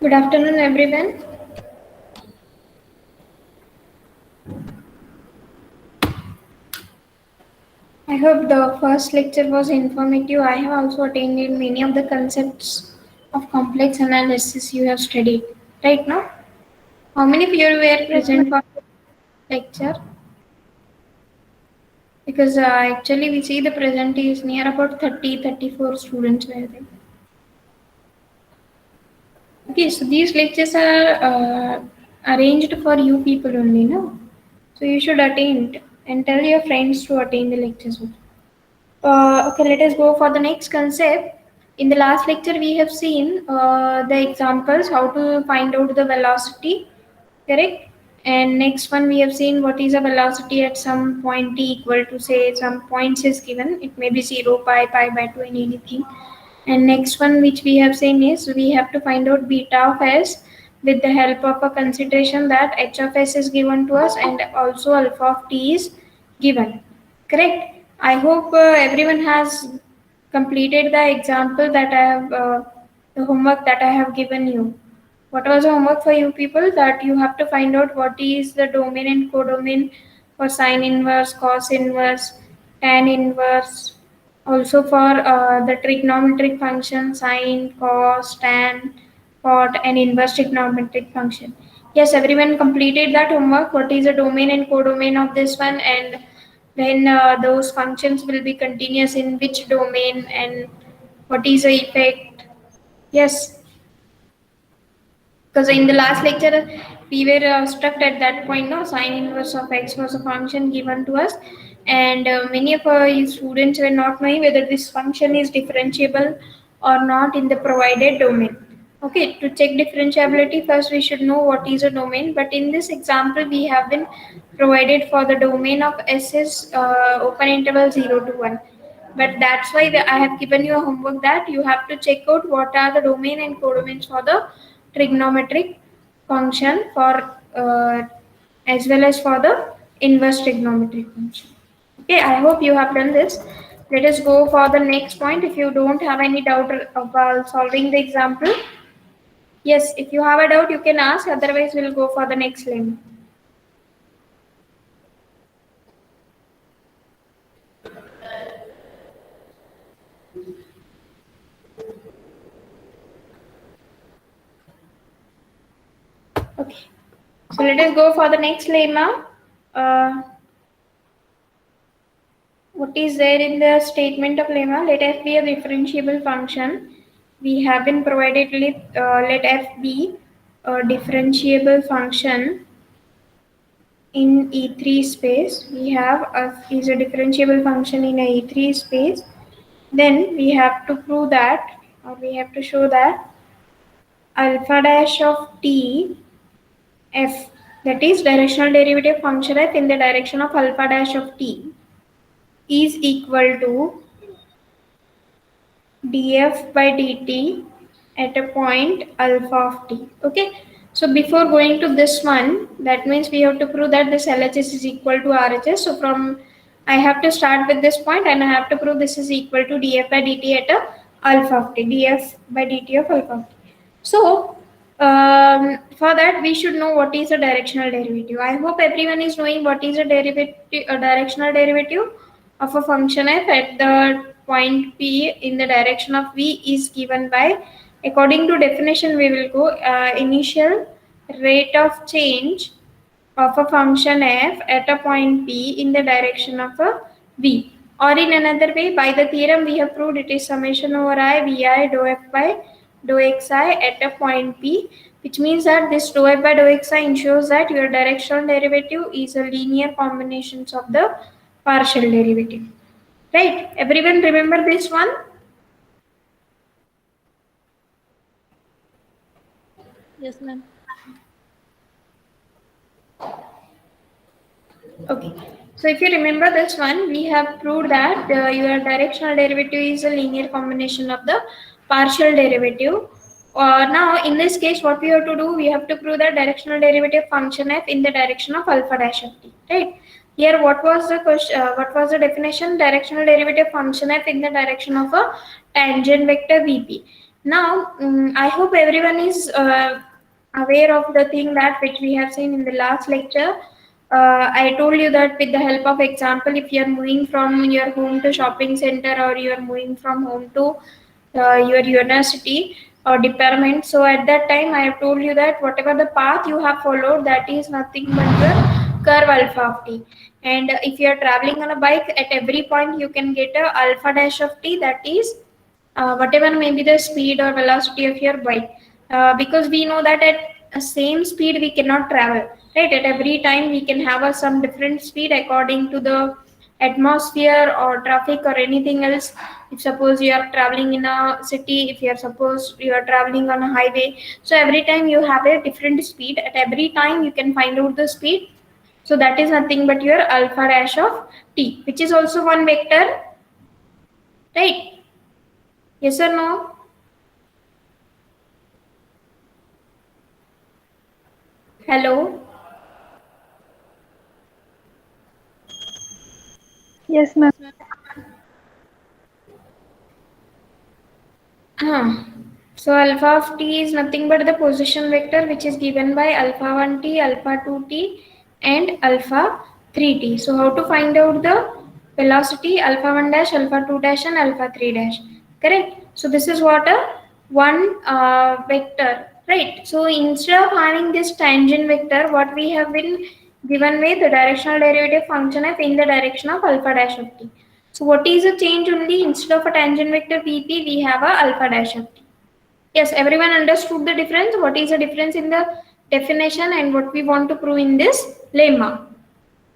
Good afternoon, everyone. I hope the first lecture was informative. I have also attended many of the concepts of complex analysis you have studied. Right now, how many of you were Yes, present for the lecture? Because actually, we see the present is near about 34 students were there. Okay, so these lectures are arranged for you people only, no? So you should attend and tell your friends to attend the lectures. Okay, let us go for the next concept. In the last lecture, we have seen the examples how to find out the velocity, correct? And next one, we have seen what is a velocity at some point t equal to say some points is given. It may be 0, pi by 2, and anything. And next one, which we have seen is we have to find out beta of s with the help of a consideration that h of s is given to us and also alpha of t is given. Correct. I hope everyone has completed the example that I have, the homework that I have given you. What was the homework for you people? That you have to find out what is the domain and codomain for sine inverse, cos inverse, tan inverse. Also for the trigonometric function sine, cos, tan, cot, and inverse trigonometric function. Yes, everyone completed that homework. What is the domain and codomain of this one, and when those functions will be continuous in which domain, and what is the effect? Yes, because in the last lecture we were stuck at that point. No, sine inverse of x was a function given to us, and many of our students were not knowing whether this function is differentiable or not in the provided domain. Okay, to check differentiability, first we should know what is a domain. But in this example, we have been provided for the domain of s is open interval 0 to 1. But that's why I have given you a homework that you have to check out what are the domain and codomains for the trigonometric function for as well as for the inverse trigonometric function. Okay, I hope you have done this. Let us go for the next point. If you don't have any doubt about solving the example, yes, if you have a doubt, you can ask. Otherwise, we'll go for the next lemma. Okay, so let us go for the next lemma. Uh, What is there in the statement of lemma? Let f be a differentiable function. We have been provided with let f be a differentiable function in E3 space. We have f is a differentiable function in a E3 space. Then we have to prove that, or we have to show that alpha dash of t f, that is directional derivative function f in the direction of alpha dash of t, is equal to df by dt at a point alpha of t. Okay, so before going to this one, that means we have to prove that this LHS is equal to RHS. So from I have to start with this point and I have to prove this is equal to df by dt at a alpha of t, df by dt of alpha of t. So for that we should know what is a directional derivative. I hope everyone is knowing what is a derivative, a directional derivative of a function f at the point p in the direction of v is given by, according to definition we will go, initial rate of change of a function f at a point p in the direction of a v. Or in another way, by the theorem we have proved it is summation over I vi dou f by dou xi at a point p, which means that this dou f by dou xi ensures that your directional derivative is a linear combinations of the partial derivative. Right? Everyone remember this one? yes, ma'am. Okay. So if you remember this one, we have proved that your directional derivative is a linear combination of the partial derivative. Now, in this case, what we have to do, we have to prove the directional derivative function f in the direction of alpha dash of t. Right? Here, what was the question? What was the definition? Directional derivative function f in the direction of a tangent vector vp. Now, I hope everyone is aware of the thing that which we have seen in the last lecture. I told you that with the help of example, if you are moving from your home to shopping center or you are moving from home to your university or department, so at that time I have told you that whatever the path you have followed, that is nothing but the curve alpha of t. And if you are traveling on a bike, at every point you can get a alpha dash of t, that is whatever may be the speed or velocity of your bike, because we know that at a same speed we cannot travel, right? At every time we can have a some different speed according to the atmosphere or traffic or anything else. If suppose you are traveling in a city, if you are suppose you are traveling on a highway, so every time you have a different speed, at every time you can find out the speed. So that is nothing but your alpha dash of t, which is also one vector, right? Yes or no? Hello. Yes, ma'am. Yes, ma'am. So alpha of t is nothing but the position vector which is given by alpha 1t, alpha 2t and alpha 3t. So how to find out the velocity? Alpha 1 dash, alpha 2 dash and alpha 3 dash. Correct? So this is what a one vector, right? So instead of having this tangent vector, what we have been given with the directional derivative function f in the direction of alpha dash of t. So what is the change only? Instead of a tangent vector Vp, we have a alpha dash of t. Yes, everyone understood the difference. What is the difference in the definition and what we want to prove in this lemma?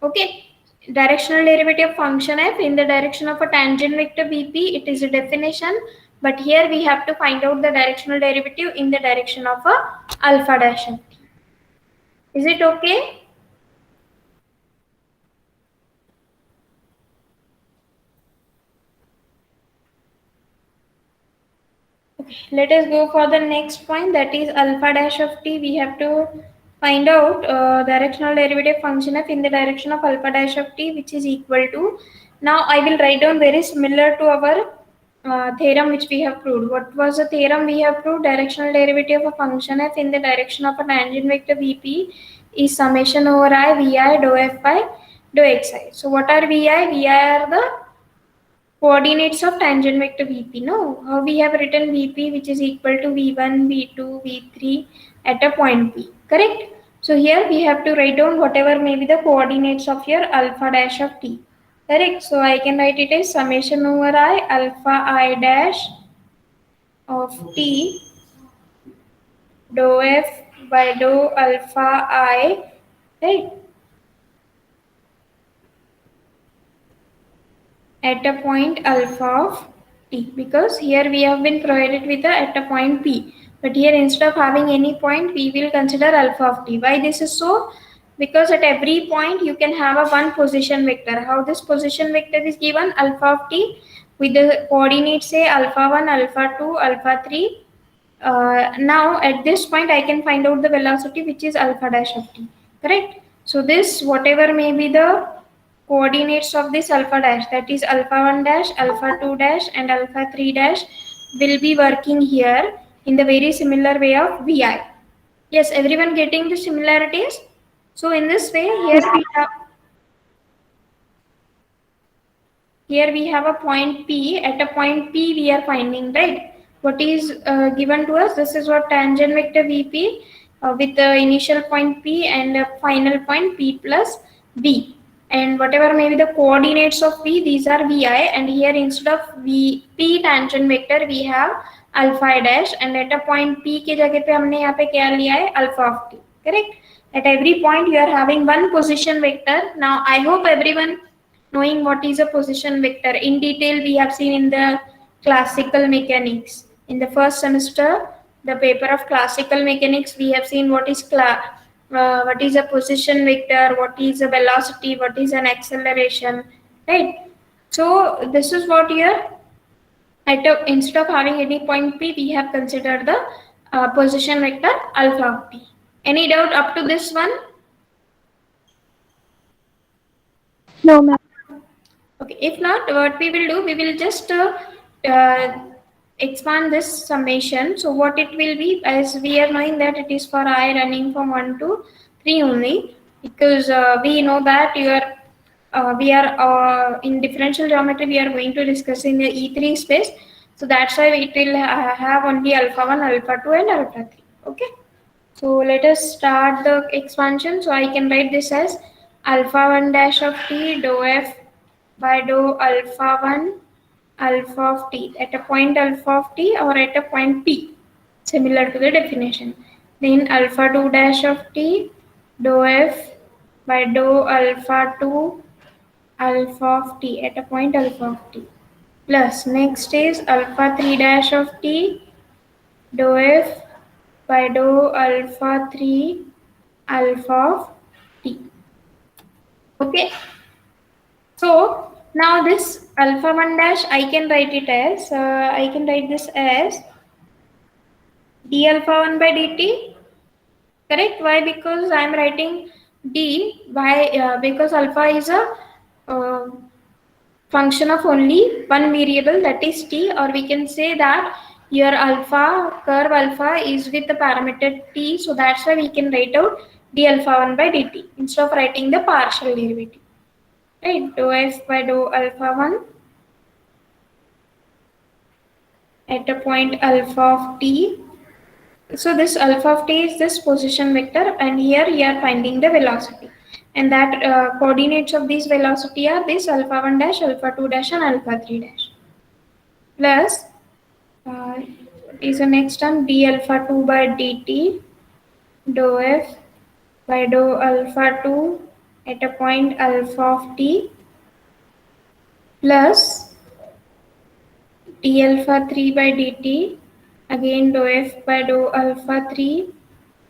Okay. Directional derivative function f in the direction of a tangent vector Vp, it is a definition. But here we have to find out the directional derivative in the direction of a alpha dash of t. Is it okay? Let us go for the next point, that is alpha dash of t. We have to find out directional derivative function f in the direction of alpha dash of t, which is equal to, now I will write down very similar to our theorem which we have proved. What was the theorem we have proved? Directional derivative of a function f in the direction of a tangent vector Vp is summation over I vi dou f by dou xi. So what are vi? Vi are the coordinates of tangent vector Vp. No, how we have written Vp, which is equal to V1, V2, V3 at a point P, correct? So here we have to write down whatever may be the coordinates of your alpha dash of t, correct? So I can write it as summation over I alpha I dash of t dou f by dou alpha I, right? At a point alpha of t, because here we have been provided with the at a point p, but here instead of having any point we will consider alpha of t. Why this is so? Because at every point you can have a one position vector. How this position vector is given? Alpha of t with the coordinates say alpha 1, alpha 2, alpha 3. Now at this point I can find out the velocity which is alpha dash of t, correct? So this whatever may be the coordinates of this alpha dash, that is alpha 1 dash, alpha 2 dash and alpha 3 dash, will be working here in the very similar way of vi. Yes, everyone getting the similarities? So in this way here we have a point P. At a point P we are finding, right? What is given to us? This is what tangent vector Vp with the initial point P and a final point P plus V. And whatever may be the coordinates of V, these are Vi. And here instead of V P tangent vector we have alpha I dash, and at a point P के जगह पे हमने यहाँ पे क्या लिया है? Alpha of t, correct? At every point you are having one position vector. Now I hope everyone knowing what is a position vector. In detail, we have seen in the classical mechanics. In the first semester, the paper of classical mechanics, we have seen what is what is a position vector, what is a velocity, what is an acceleration, right? So this is what here, instead of having any point P, we have considered the position vector alpha of t. Any doubt up to this one? No, ma'am. Okay, if not, what we will do, we will just uh, expand this summation. So what it will be, as we are knowing that it is for I running from 1 to 3 only, because we know that we are in differential geometry, we are going to discuss in the E3 space. So that's why it will have only alpha 1, alpha 2 and alpha 3. Okay. So let us start the expansion. So I can write this as alpha 1 dash of t dou f by dou alpha 1 alpha of t at a point alpha of t or at a point p, similar to the definition. Then alpha 2 dash of t dou f by dou alpha 2 alpha of t at a point alpha of t, plus next is alpha 3 dash of t dou f by dou alpha 3 alpha of t. Okay. So now this alpha 1 dash, I can write it as, I can write this as d alpha 1 by dt. Correct? Why? Because I am writing d by, because alpha is a uh, function of only one variable, that is t, or we can say that your alpha, curve alpha is with the parameter t, so that's why we can write out d alpha 1 by dt instead of writing the partial derivative. Right, dou f by dou alpha 1 at a point alpha of t. So this alpha of t is this position vector, and here we are finding the velocity, and that coordinates of this velocity are this alpha 1 dash, alpha 2 dash and alpha 3 dash, plus is the next term d alpha 2 by dt dou f by dou alpha 2 at a point alpha of t, plus d alpha 3 by dt, again dou f by dou alpha 3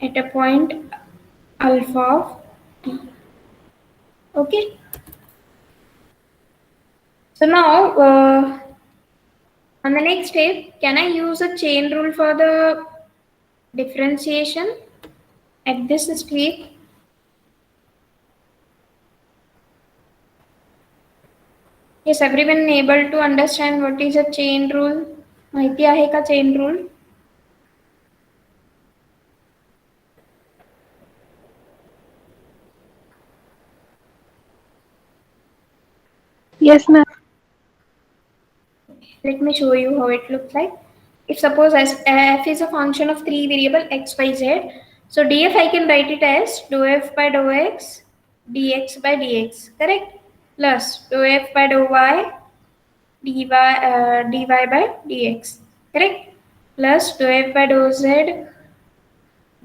at a point alpha of t. Okay. So now on the next step, can I use a chain rule for the differentiation at this step? Is everyone able to understand what is a chain rule? माहिती आहे का chain rule? Yes, ma'am. Let me show you how it looks like. If suppose as f is a function of three variable x, y, z, so df I can write it as dou f by dou x dx by dx, correct? Plus dou f by dou y dy by dx, correct? Plus dou f by dou z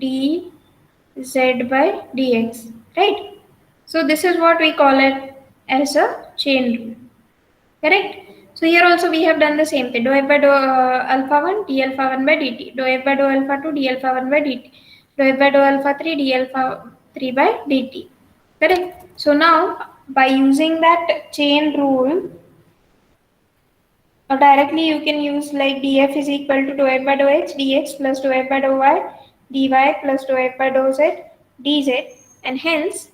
dz by dx, right? So this is what we call it as a chain rule, correct? So here also we have done the same thing. Dou f by dou alpha 1 d alpha 1 by dt. Dou f by dou alpha 2 d alpha 1 by dt. Dou f by dou alpha 3 d alpha 3 by dt. Correct? So now by using that chain rule, or directly you can use like df is equal to dou f by dou x dx plus dou f by dou y dy plus dou f by dou z dz, and hence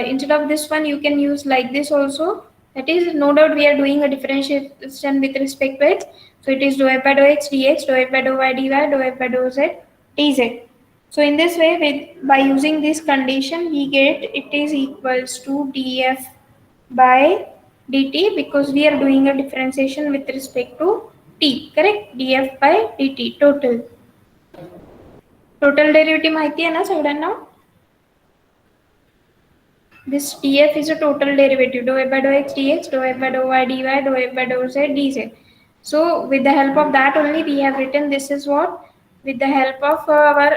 instead of this one you can use like this also. That is, no doubt we are doing a differentiation with respect to x, so it is dou f by dou x dx, dou f by dou y dy, dou f by dou z dz. So in this way, by using this condition, we get it is equals to df by dt, because we are doing a differentiation with respect to t, correct? df by dt total derivative माहिती आहे ना सगळ्यांना? This df is a total derivative, dou f by dou x dx, dou f by dou y dy, dou f by dou z dz. So with the help of that only we have written this is what, with the help of our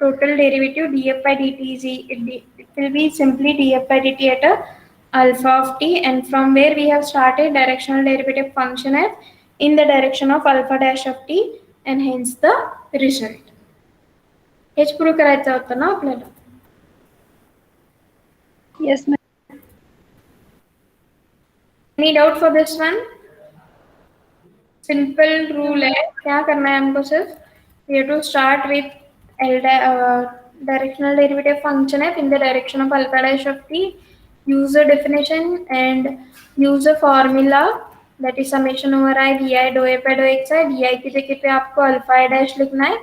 total derivative df by dt is it will be simply df by dt at a alpha of t, and from where we have started directional derivative function f in the direction of alpha dash of t, and hence the result. H prove करायचं होतं ना आपल्याला. Yes, ma'am. Any doubt for this one? Simple rule है, क्या करना है हमको सिर्फ, we have to start with directional derivative function f in the direction of alpha dash of t, use the definition and use the formula that is summation over i v i d a by d x i, v i की जगह पे आपको alpha I dash लिखना है,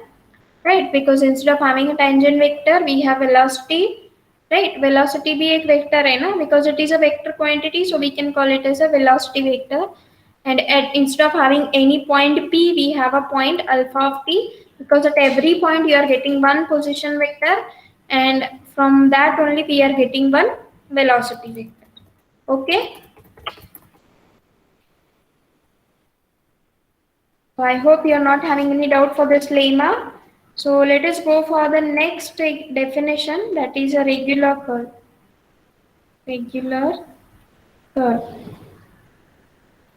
right? Because instead of having a tangent vector we have velocity, right? Velocity भी एक vector है ना, because it is a vector quantity, so we can call it as a velocity vector. And instead of having any point p, we have a point alpha of t, because at every point you are getting one position vector, and from that only we are getting one velocity vector. Okay, so I hope you are not having any doubt for this lemma. So let us go for the next definition, that is a regular curve. Regular curve.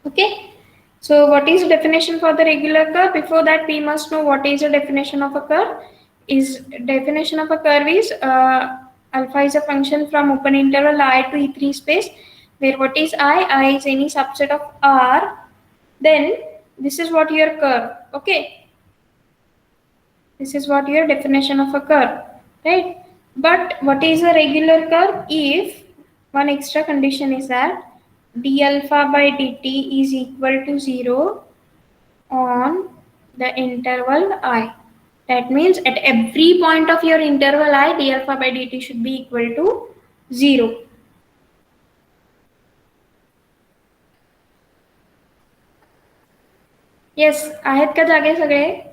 Okay. So what is the definition for the regular curve? Before that we must know what is the definition of a curve. Is definition of a curve is alpha is a function from open interval I to E3 space, where what is I is any subset of R. Then this is what your curve. Okay. This is what your definition of a curve, right? But what is a regular curve? If one extra condition is that d alpha by dt is equal to 0 on the interval I. That means at every point of your interval I, d alpha by dt should be equal to 0. Yes, आहेत का जागे सगळे?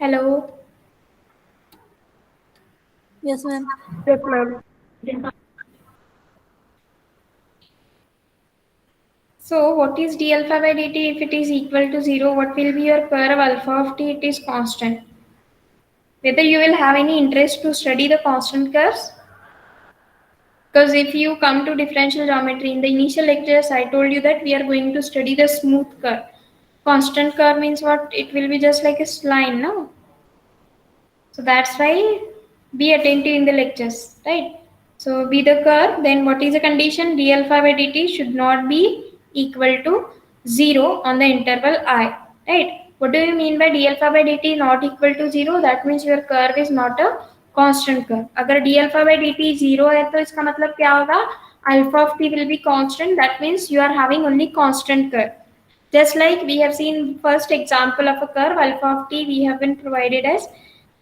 Hello. Yes, ma'am. Yes, ma'am. So what is d alpha by dt? If it is equal to 0, what will be your curve alpha of t? It is constant. Whether you will have any interest to study the constant curves? Because if you come to differential geometry, in the initial lectures I told you that we are going to study the smooth curve. Constant curve means what? It will be just like a line, no? So that's why be attentive in the lectures, right? So be the curve, then what is the condition? D alpha by dt should not be equal to 0 on the interval I, right? What do you mean by d alpha by dt not equal to 0? That means your curve is not a constant curve. अगर d alpha by dt 0 है तो इसका मतलब क्या होगा? Alpha of t will be constant. That means you are having only constant curve. Just like we have seen first example of a curve, alpha of t we have been provided as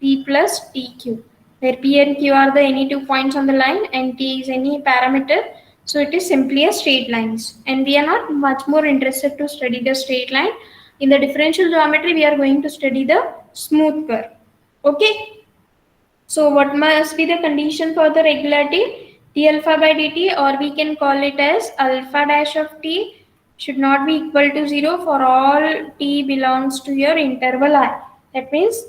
p plus tq, where p and q are the any 2 points on the line and t is any parameter. So it is simply a straight lines, and we are not much more interested to study the straight line. In the differential geometry we are going to study the smooth curve. Okay. So what must be the condition for the regularity? D alpha by dt, or we can call it as alpha dash of t, should not be equal to 0 for all t belongs to your interval I. That means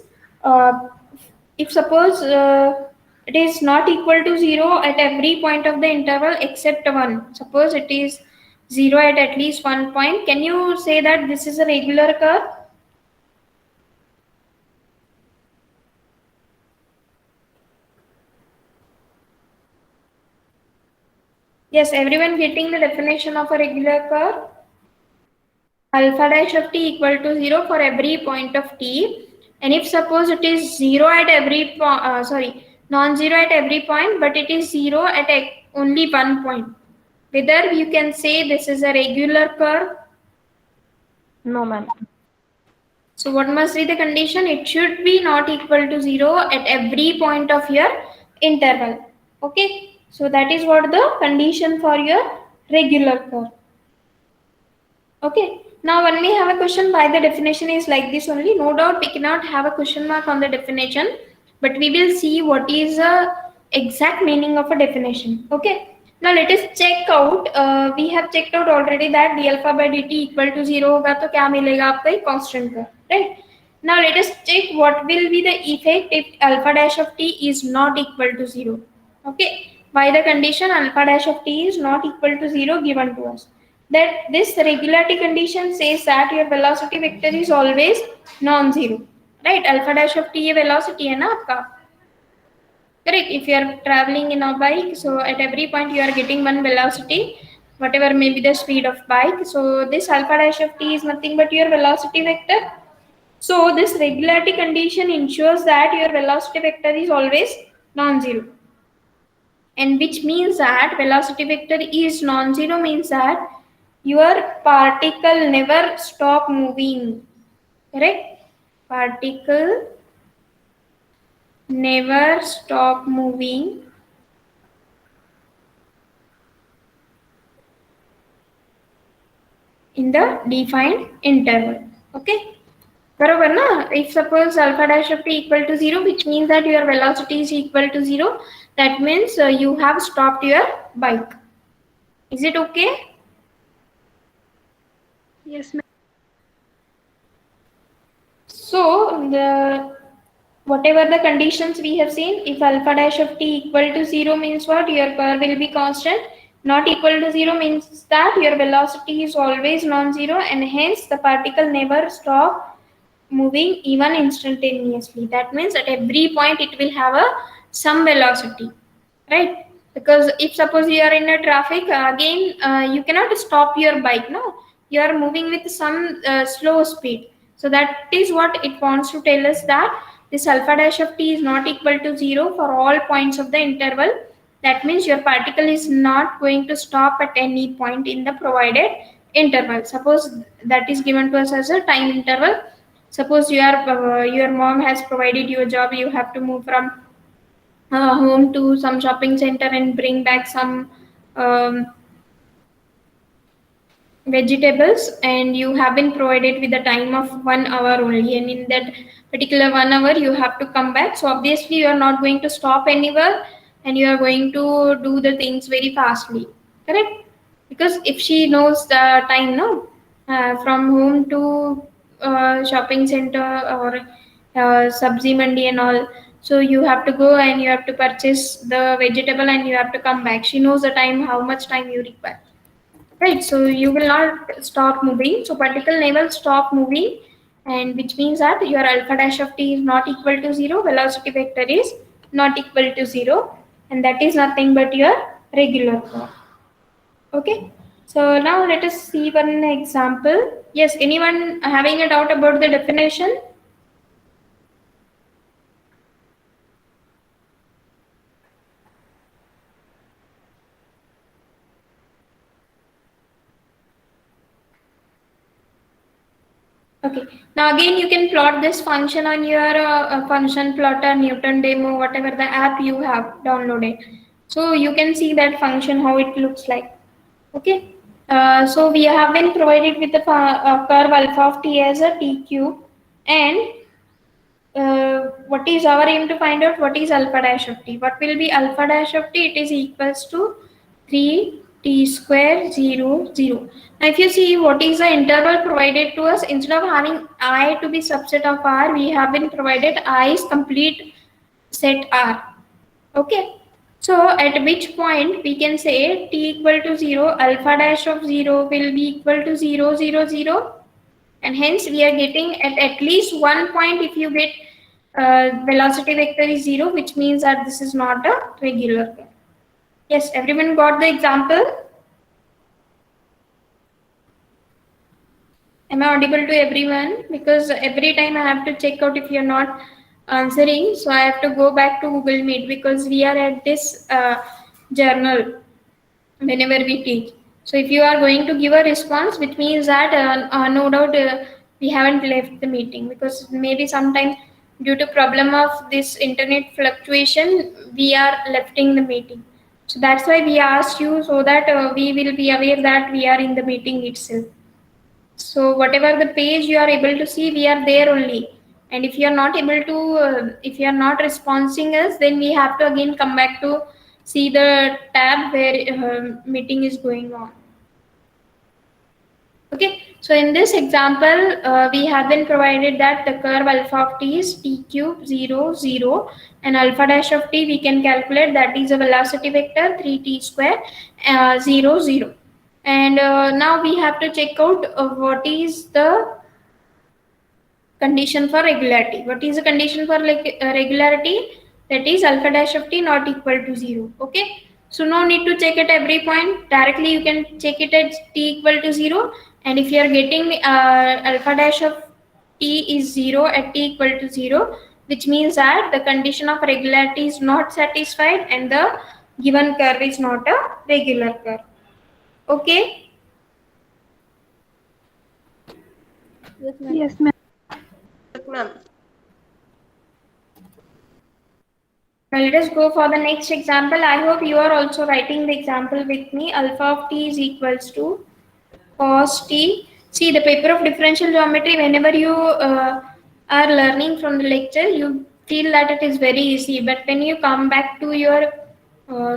if suppose it is not equal to 0 at every point of the interval except 1. Suppose it is 0 at least 1 point. Can you say that this is a regular curve? Yes, everyone getting the definition of a regular curve? Alpha dash of t equal to 0 for every point of t. And if suppose it is 0 at every non-zero at every point, but it is 0 at only one point, whether you can say this is a regular curve? No, ma'am. So what must be the condition? It should be not equal to 0 at every point of your interval. Okay. So that is what the condition for your regular curve. Okay. Now when we have a question why the definition is like this only, no doubt we cannot have a question mark on the definition, but we will see what is the exact meaning of a definition. Okay. Now let us check out. We have checked out already that d alpha by dt equal to 0 होगा तो क्या मिलेगा आपको एक constant का, right? Now let us check what will be the effect if alpha dash of t is not equal to 0. Okay. By the condition alpha dash of t is not equal to 0 given to us, that this regularity condition says that your velocity vector is always non-zero, right? Alpha dash of t ये velocity है ना आपका, correct? If you are traveling in a bike, so at every point you are getting one velocity, whatever may be the speed of bike. So this alpha dash of t is nothing but your velocity vector. So this regularity condition ensures that your velocity vector is always non-zero. And which means that velocity vector is non-zero means that your particle never stop moving. Correct? Particle never stop moving in the defined interval. Okay? Barabar na? If suppose alpha dash of t equal to 0, which means that your velocity is equal to 0, that means you have stopped your bike. Is it okay? Yes, ma'am. So whatever the conditions we have seen, if alpha dash of t equal to 0 means what? Your curve will be constant. Not equal to 0 means that your velocity is always non-zero and hence the particle never stop moving even instantaneously. That means at every point it will have a some velocity, right? Because if suppose you are in a traffic, again you cannot stop your bike, no? You are moving with some slow speed. So that is what it wants to tell us, that this alpha dash of t is not equal to 0 for all points of the interval. That means your particle is not going to stop at any point in the provided interval. Suppose that is given to us as a time interval. Suppose your mom has provided you a job, you have to move from home to some shopping center and bring back some um, vegetables, and you have been provided with a time of 1 hour only, and in that particular 1 hour you have to come back. So obviously you are not going to stop anywhere and you are going to do the things very fastly, correct? Because if she knows the time, no, from home to shopping center or sabzi mandi and all, so you have to go and you have to purchase the vegetable and you have to come back. She knows the time, how much time you require. Right, so you will not stop moving. So particle never stop moving, and which means that your alpha dash of t is not equal to 0, velocity vector is not equal to 0, and that is nothing but your regular curve. Okay, so now let us see one example. Yes, anyone having a doubt about the definition? Okay. Now again, you can plot this function on your function plotter, Newton demo, whatever the app you have downloaded. So you can see that function how it looks like. Okay. So we have been provided with the curve alpha of t as a t cube, and what is our aim to find out what is alpha dash of t? What will be alpha dash of t? It is equals to 3t square 0 0. Now if you see what is the interval provided to us, instead of having I to be subset of R, we have been provided I is complete set R. Okay. So at which point we can say t equal to 0, alpha dash of 0 will be equal to 0 0 0, and hence we are getting at least one point. If you get velocity vector is 0, which means that this is not a regular curve. Yes, everyone got the example? Am I audible to everyone? Because every time I have to check out if you're not answering, so I have to go back to Google Meet, because we are at this journal whenever we teach. So if you are going to give a response, which means that no doubt we haven't left the meeting, because maybe sometime due to problem of this internet fluctuation, we are lefting the meeting. So that's why we asked you, so that we will be aware that we are in the meeting itself. So whatever the page you are able to see, we are there only. And if you are not able to, if you are not responding us, then we have to again come back to see the tab where meeting is going on. Okay, so in this example, we have been provided that the curve alpha of t is t cube 0 0, and alpha dash of t we can calculate, that is a velocity vector 3t square 0 0. And now we have to check out what is the condition for regularity. What is the condition for regularity? That is alpha dash of t not equal to 0. Okay. So no need to check at every point. Directly you can check it at t equal to 0. And if you are getting alpha dash of t is 0 at t equal to 0, which means that the condition of regularity is not satisfied and the given curve is not a regular curve. Okay. Yes, ma'am. Yes, ma'am. Yes, ma'am. Now let us go for the next example. I hope you are also writing the example with me. Alpha of t is equals to cos t. See, the paper of differential geometry, whenever you are learning from the lecture, you feel that it is very easy. But when you come back to your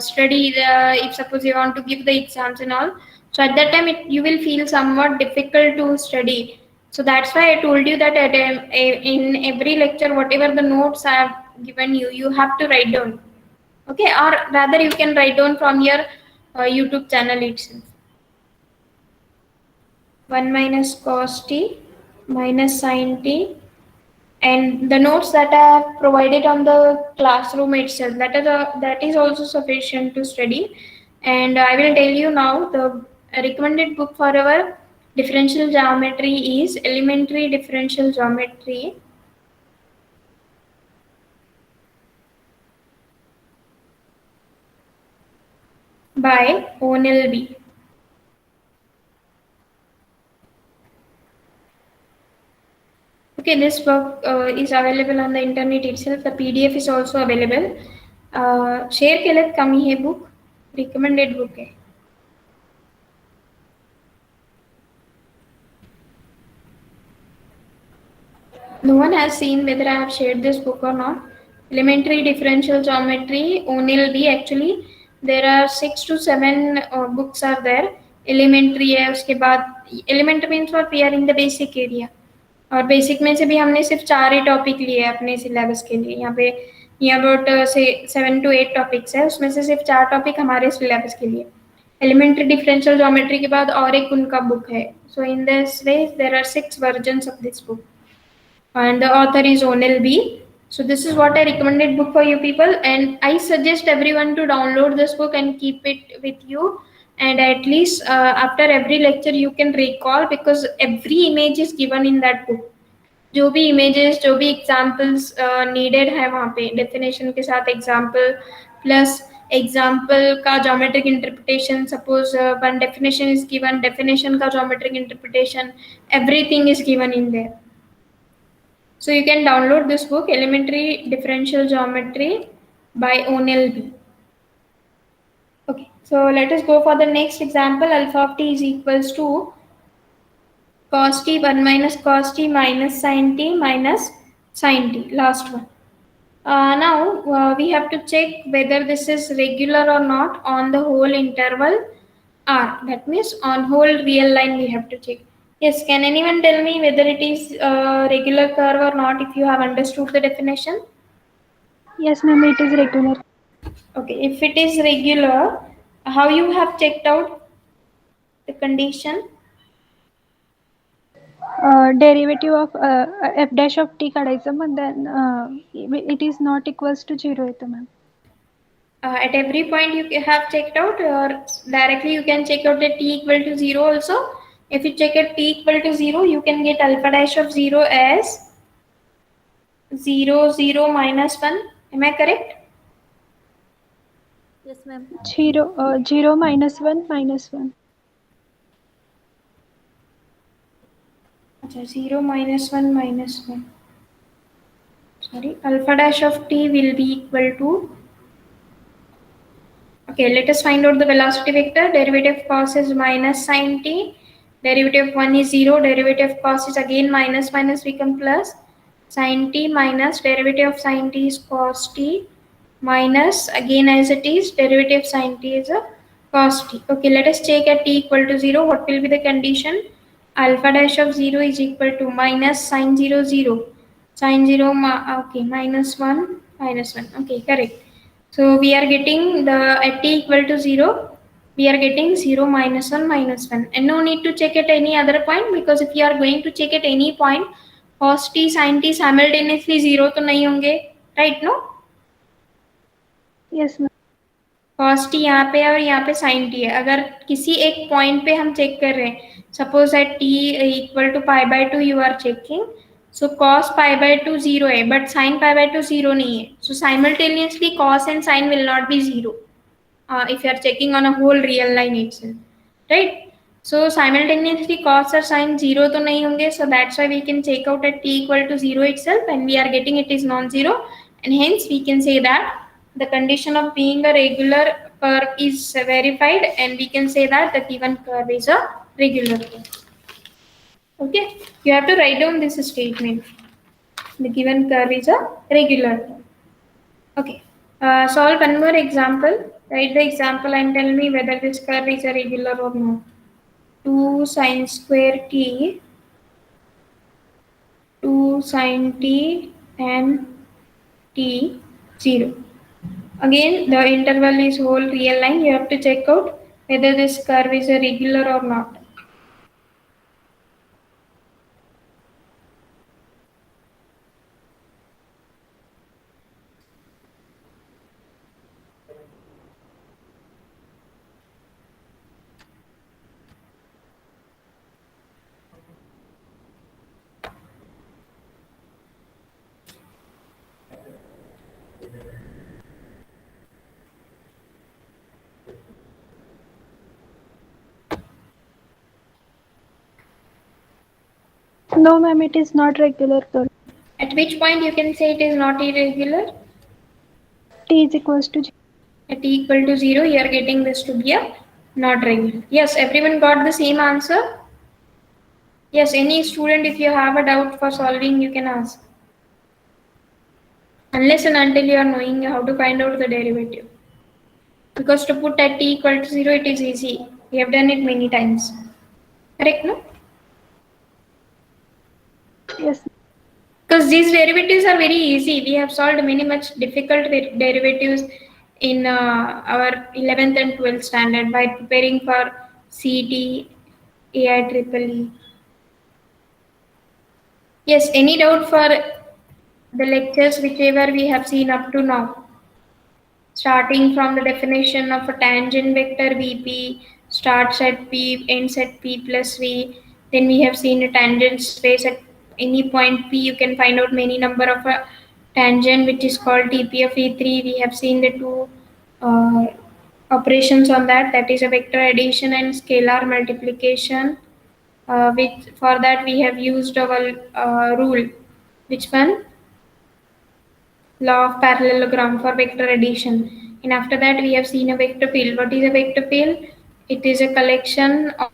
study, if suppose you want to give the exams and all, so at that time you will feel somewhat difficult to study. So that's why I told you that in every lecture, whatever the notes I have given you, you have to write down. Okay, or rather you can write down from your YouTube channel itself. 1 minus cos t minus sin t, and the notes that I have provided on the classroom itself, that is also sufficient to study. And I will tell you now the recommended book for our differential geometry is Elementary Differential Geometry by O'Neill B. Okay, this book is available on the internet itself. The PDF is also available. Share केलेत का मी हे book? Recommended book आहे. No one has seen whether I have shared this book or not. Elementary Differential Geometry, O'Neill B. Actually, there are 6 to 7 books are there. Elementary है, उसके बाद elementary means what we are in the basic area. और basic में से भी हमने सिर्फ 4 ही topic लिए हैं अपने सिलेबस के लिए. यहाँ पे अबाउट से 7 to 8 टॉपिक्स है, उसमें से सिर्फ 4 टॉपिक हमारे सिलेबस के लिए. एलिमेंट्री डिफरेंशियल ज्योमेट्री के बाद और एक उनका बुक है. So in this way there are 6 versions of this book and the author is O'Neill B. So this is what I recommended book for you people, and I suggest everyone to download this book and keep it with you, and at least after every lecture you can recall, because every image is given in that book. जो भी images, जो भी examples needed है वहाँ पे definition के साथ example plus example का geometric interpretation. Suppose one definition is given, definition का geometric interpretation, everything is given in there. So you can download this book, Elementary Differential Geometry by O'Neill B. Okay, so let us go for the next example. Alpha of t is equals to cos t 1 minus cos t minus sin t minus sin t. Last one. Now we have to check whether this is regular or not on the whole interval R. That means on whole real line we have to check. Yes, can anyone tell me whether it is a regular curve or not if you have understood the definition? Yes, ma'am, it is regular. Okay, if it is regular, how you have checked out the condition? Derivative of f dash of t काढायचं, but then it is not equals to 0 येतं, ma'am. At every point you have checked out, or directly you can check out at t equal to 0 also. If you check at t equal to 0, you can get alpha dash of 0 as 0, 0 minus 1. Am I correct? Yes, ma'am. 0 minus 1 minus 1. Okay, 0 minus 1 minus 1. Sorry, alpha dash of t will be equal to. Okay, let us find out the velocity vector. Derivative of cos is minus sin t. Derivative of 1 is 0. Derivative of cos is again minus become plus. Sin t minus derivative of sin t is cos t minus again as it is derivative of sin t is a cos t. Okay, let us check at t equal to 0. What will be the condition? Alpha dash of 0 is equal to minus sin 0 0. Sin 0 okay, minus 1 minus 1. Okay, correct. So we are getting the at t equal to 0, we are getting 0 minus 1 minus 1, and no need to check at any other point, because if you are going to check at any point, cos t sin t simultaneously 0 तो नहीं होंगे, right? No? Yes, ma'am. cos t यहाँ पे और यहाँ पे sin t है. अगर किसी एक पॉइंट पे हम चेक कर रहे हैं, suppose at t equal to pi by 2 you are checking, So cos pi by 2 0 है, but sin pi by 2 0 नहीं है. So simultaneously cos and sin will not be 0 if you are checking on a whole real line itself, right? So simultaneously cos or sin 0 तो नहीं होंगे, so that's why we can take out at t equal to 0 itself, and we are getting it is non-zero, and hence we can say that the condition of being a regular curve is verified, and we can say that the given curve is a regular curve. Okay, you have to write down this statement. The given curve is a regular curve. Okay, solve one more example. Write the example and tell me whether this curve is a regular or not. 2 sine square t, 2 sine t and t 0. Again, the interval is whole real line. You have to check out whether this curve is a regular or not. No, ma'am, it is not regular curve. At which point you can say it is not irregular? T is equals to 0. At t equal to 0, you are getting this to be a not regular. Yes, everyone got the same answer? Yes, any student, if you have a doubt for solving, you can ask. Unless and until you are knowing how to find out the derivative. Because to put at t equal to 0, it is easy. We have done it many times. Correct, no? Yes. Because these derivatives are very easy. We have solved many much difficult derivatives in our 11th and 12th standard by preparing for CET, AI Triple E. Yes, any doubt for the lectures whichever we have seen up to now? Starting from the definition of a tangent vector Vp starts at P, ends at P plus V. Then we have seen a tangent space at any point P. You can find out many number of a tangent which is called TP of E3. We have seen the two uh, operations on that, that is a vector addition and scalar multiplication. Which for that we have used our rule. Which one? Law of parallelogram for vector addition. And after that we have seen a vector field. What is a vector field? It is a collection of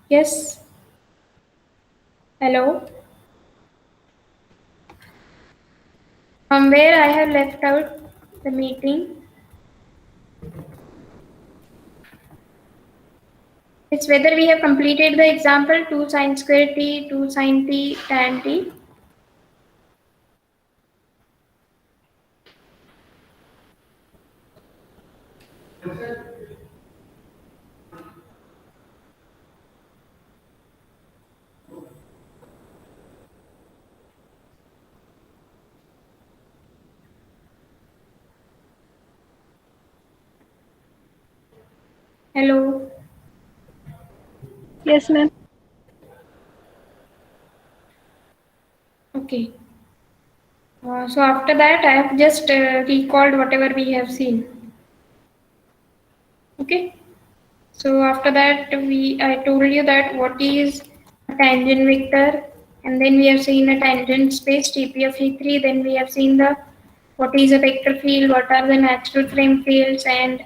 Yes. Hello. From where I have left out the meeting. It's whether we have completed the example 2 sine square t, 2 sine t, tan t. Hello. Yes, ma'am. Okay. So after that, I have just recalled whatever we have seen. Okay. So after that, I told you that what is a tangent vector, and then we have seen a tangent space TP of E3. Then we have seen the what is a vector field, what are the natural frame fields, and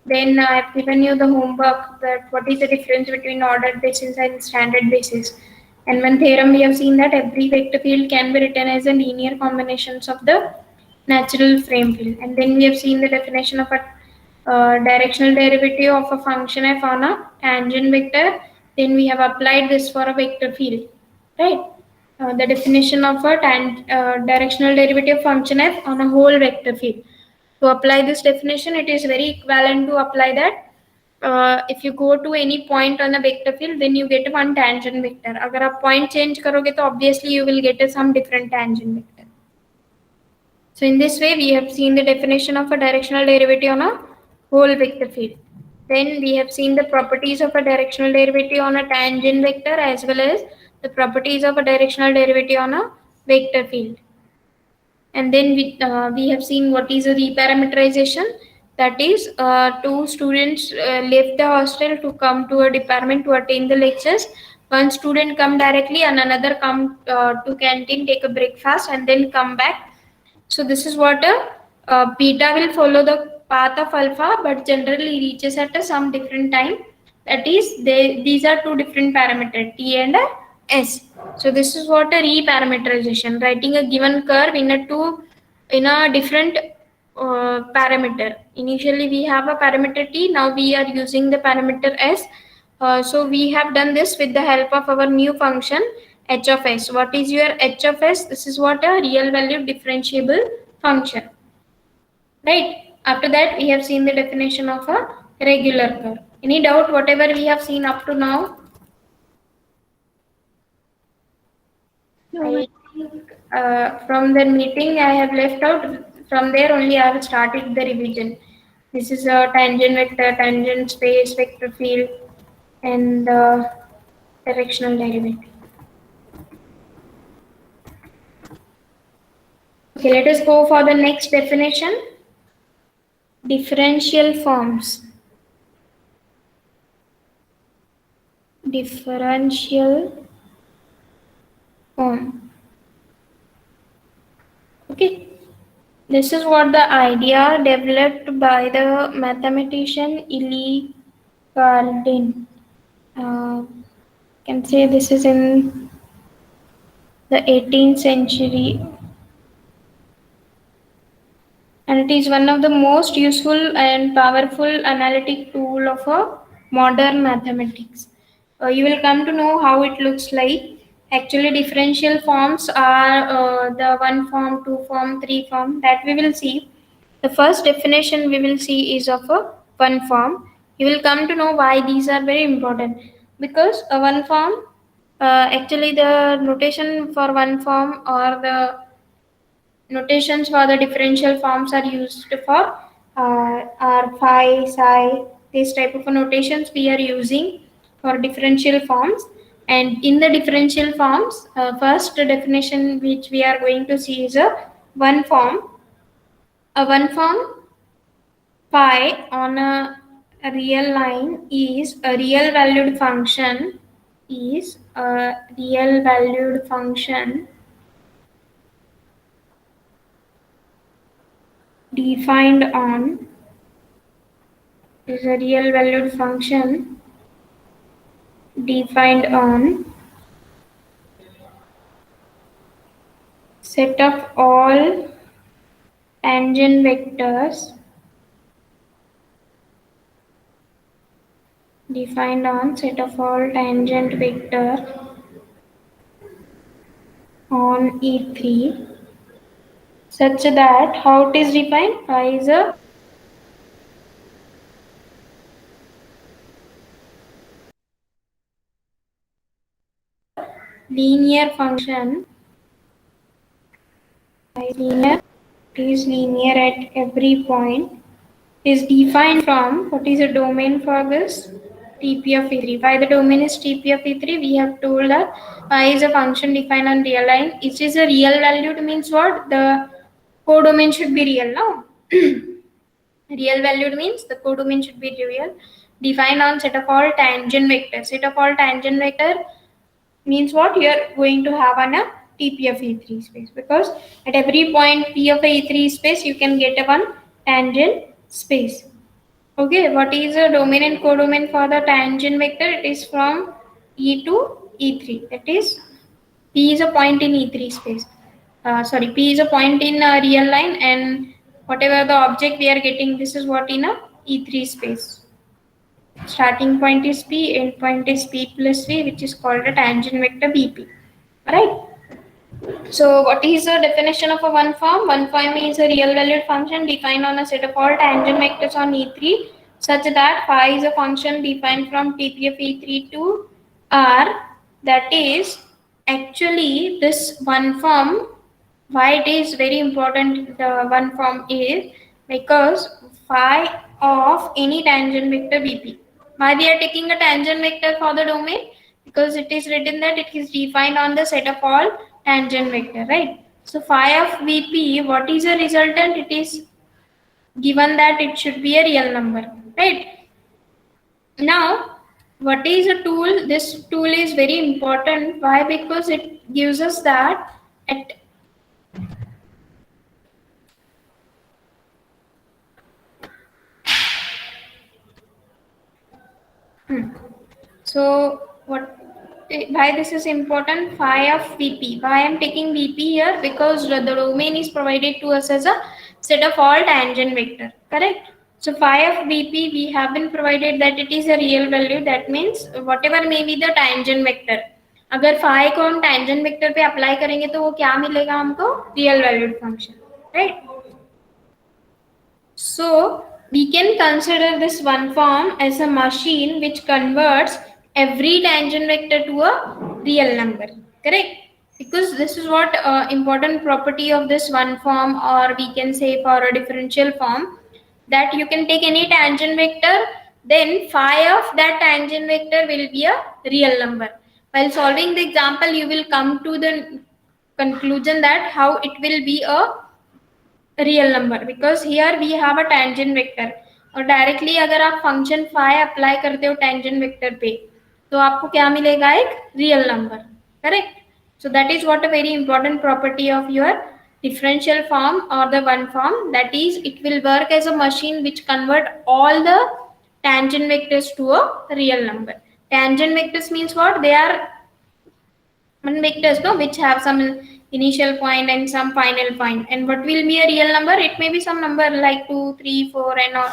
then I have given you the homework that what is the difference between ordered basis and standard basis. And one theorem we have seen that every vector field can be written as a linear combinations of the natural frame field. And then we have seen the definition of a directional derivative of a function f on a tangent vector. Then we have applied this for a vector field, right? The definition of a directional derivative function f on a whole vector field. To apply this definition, it is very equivalent to apply that. If you go to any point on a vector field, then you get one tangent vector. अगर आप point change करोगे तो obviously you will get some different tangent vector. So in this way, we have seen the definition of a directional derivative on a whole vector field. Then we have seen the properties of a directional derivative on a tangent vector as well as the properties of a directional derivative on a vector field. And then we have seen what is a reparameterization. That is, two students left the hostel to come to a department to attend the lectures. One student come directly and another come to canteen, take a breakfast and then come back. So this is what beta will follow the path of alpha, but generally reaches at some different time. That is, these are two different parameters, t and s. So this is what a reparameterization, writing a given curve in a different parameter. Initially we have a parameter t, now we are using the parameter s. So we have done this with the help of our new function h of s. What is your h of s? This is what a real valued differentiable function. Right. After that, we have seen the definition of a regular curve. Any doubt whatever we have seen up to now? No, I think from the meeting I have left out. From there only I have started the revision. This is a tangent vector, tangent space, vector field, and directional derivative. Okay, let us go for the next definition. Differential forms. Differential form. Okay, this is what the idea developed by the mathematician Elie Gardin. Can say this is in the 18th century, and it is one of the most useful and powerful analytic tool of a modern mathematics. You will come to know how it looks like. Actually, differential forms are the one form, two form, three form that we will see. The first definition we will see is of a one form. You will come to know why these are very important, because a one form, actually the notation for one form or the notations for the differential forms are used for r, phi, psi. This type of notations we are using for differential forms. And in the differential forms, first definition which we are going to see is a one form. A one form phi on a real line is a real valued function, is a real valued function defined on, is a real valued function defined on set of all tangent vectors defined on set of all tangent vector on E3 such that how it is defined? Phi is a linear function. Linear, it is linear at every point. Is defined from what is a domain for this TP of E3. Why the domain is TP of E3? We have told that phi is a function defined on real line. It is a real valued means what? The codomain should be real now. Real valued means the codomain should be real. Defined on set of all tangent vectors. Set of all tangent vector means what? You are going to have on a TP of E3 space, because at every point P of a E3 space you can get a one tangent space. Okay, what is the domain and codomain for the tangent vector? It is from E to E3. That is, P is a point in E3 space. P is a point in a real line, and whatever the object we are getting, this is what in a E3 space. Starting point is P, end point is P plus V, which is called a tangent vector BP. Right? So what is the definition of a one form? One form is a real valued function defined on a set of all tangent vectors on E3 such that phi is a function defined from TP of E3 to R. That is, actually this one form, why it is very important, the one form is because phi of any tangent vector BP. Why we are taking a tangent vector for the domain? Because it is written that it is defined on the set of all tangent vector, right? So phi of VP, what is the resultant? It is given that it should be a real number, right? Now, what is a tool? This tool is very important. Why? Because it gives us that at So what? Why this is important? Phi of VP. Why I am taking VP here? Because the domain is provided to us as a set of all tangent vector. Correct. So phi of VP, we have been provided that it is a real value. That means whatever may be the tangent vector. अगर phi को हम tangent vector पे apply करेंगे तो वो क्या मिलेगा हमको? Real valued function, right? So we can consider this one form as a machine which converts every tangent vector to a real number, correct? Because this is what important property of this one form, or we can say for a differential form, that you can take any tangent vector, then phi of that tangent vector will be a real number. While solving the example, you will come to the conclusion that how it will be a real number, because here we have a tangent vector, और directly अगर आप function phi apply करते हो tangent vector पे तो आपको क्या मिलेगा? एक real number, correct? So that is what a very important property of your differential form or the one form, that is it will work as a machine which convert all the tangent vectors to a real number. Tangent vectors means what? They are vectors, no, which have some initial point and some final point. And what will be a real number? It may be some number like 2, 3, 4 and all.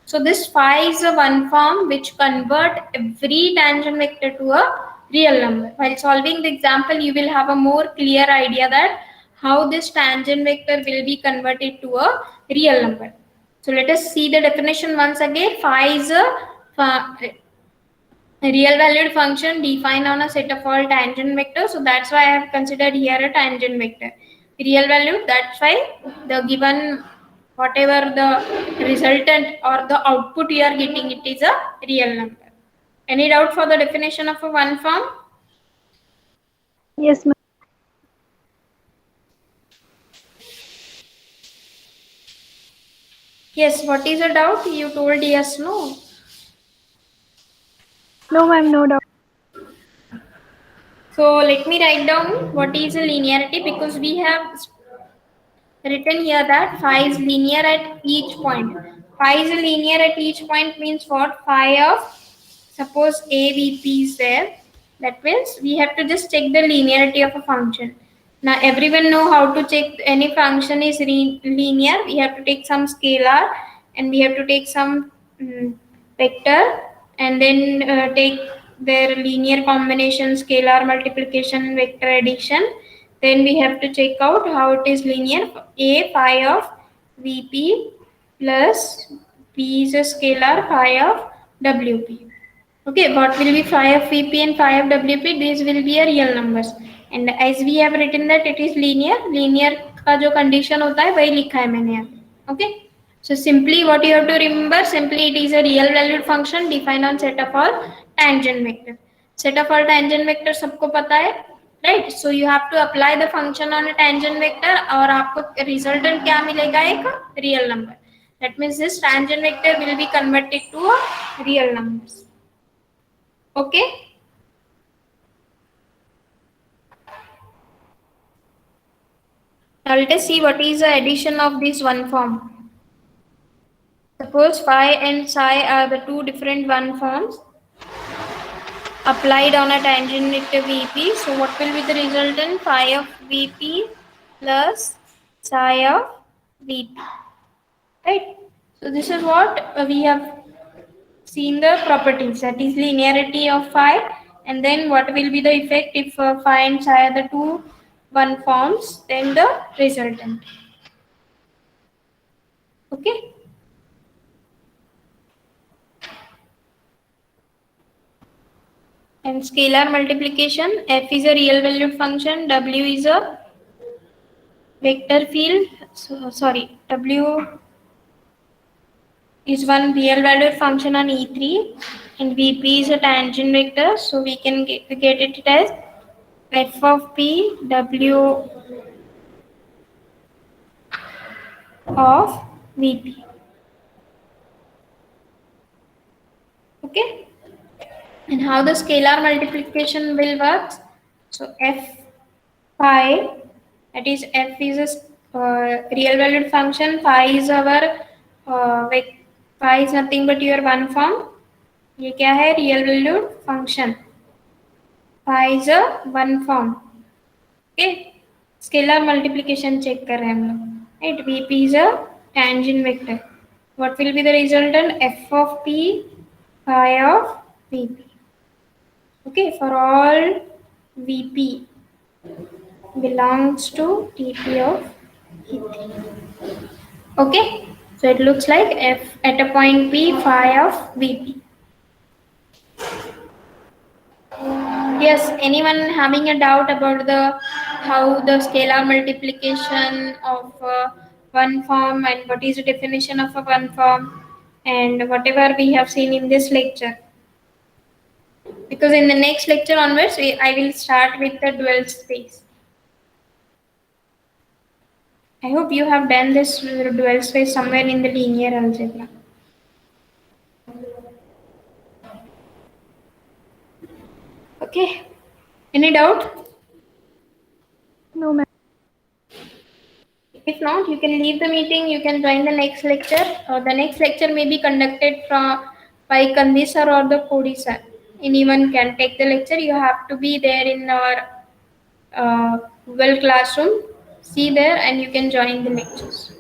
So this phi is a one form which convert every tangent vector to a real number. While solving the example, you will have a more clear idea that how this tangent vector will be converted to a real number. So let us see the definition once again. Phi is a real valued function defined on a set of all tangent vectors. So that's why I have considered here a tangent vector. Real valued, that's why the given whatever the resultant or the output you are getting, it is a real number. Any doubt for the definition of a one form? Yes, ma'am. Yes, what is a doubt? You told yes, no? No, ma'am, no doubt. So let me write down what is a linearity, because we have written here that phi is linear at each point. Phi is linear at each point means what? Phi of suppose AVP is there, that means we have to just check the linearity of a function. Now everyone know how to check any function is linear. We have to take some scalar and we have to take some vector and then take their linear combination, scalar multiplication, vector addition. Then we have to check out how it is linear. A phi of Vp plus P is a scalar phi of Wp. Okay, what will be phi of Vp and phi of Wp? These will be a real numbers. And as we have written that it is linear, linear का जो condition होता है वही लिखा है मैंने यहाँ पे. Okay. So simply what you have to remember, simply it is a real valued function defined on set of all tangent vector. Set of all tangent vector सबको पता है, right? So you have to apply the function on a tangent vector और आपको resultant क्या मिलेगा, एक real number. That means this tangent vector will be converted to a real numbers. Okay. Now let us see what is the addition of this one form. Suppose phi and psi are the two different one forms applied on a tangent vector Vp. So what will be the resultant? Phi of Vp plus psi of Vp. Right. So this is what we have seen the properties, that is linearity of phi, and then what will be the effect if phi and psi are the two one forms, then the resultant. Okay. And scalar multiplication, f is a real valued function, w is a vector field, w is one real valued function on E3 and Vp is a tangent vector, so we can get it as f of p w of Vp. Okay. And how the scalar multiplication will work? So f phi, that is f is a real valued function, phi is our phi is nothing but your one form. ये क्या है? Real valued function. Phi is a one form. Okay. Scalar multiplication check कर रहे हैं हम लोग. Right. Vp is a tangent vector. What will be the resultant? F of p phi of Vp. Okay, for all Vp belongs to Tp of E3. Okay, so it looks like f at a point P phi of Vp. Yes, anyone having a doubt about the how the scalar multiplication of one form and what is the definition of a one form and whatever we have seen in this lecture? Because in the next lecture onwards, I will start with the dual space. I hope you have done this dual space somewhere in the linear algebra. Okay. Any doubt? No, ma'am. If not, you can leave the meeting. You can join the next lecture. The next lecture may be conducted by Kandi sir or the Kodi sir. Anyone can take the lecture. You have to be there in our Google Classroom. See there, and you can join the lectures.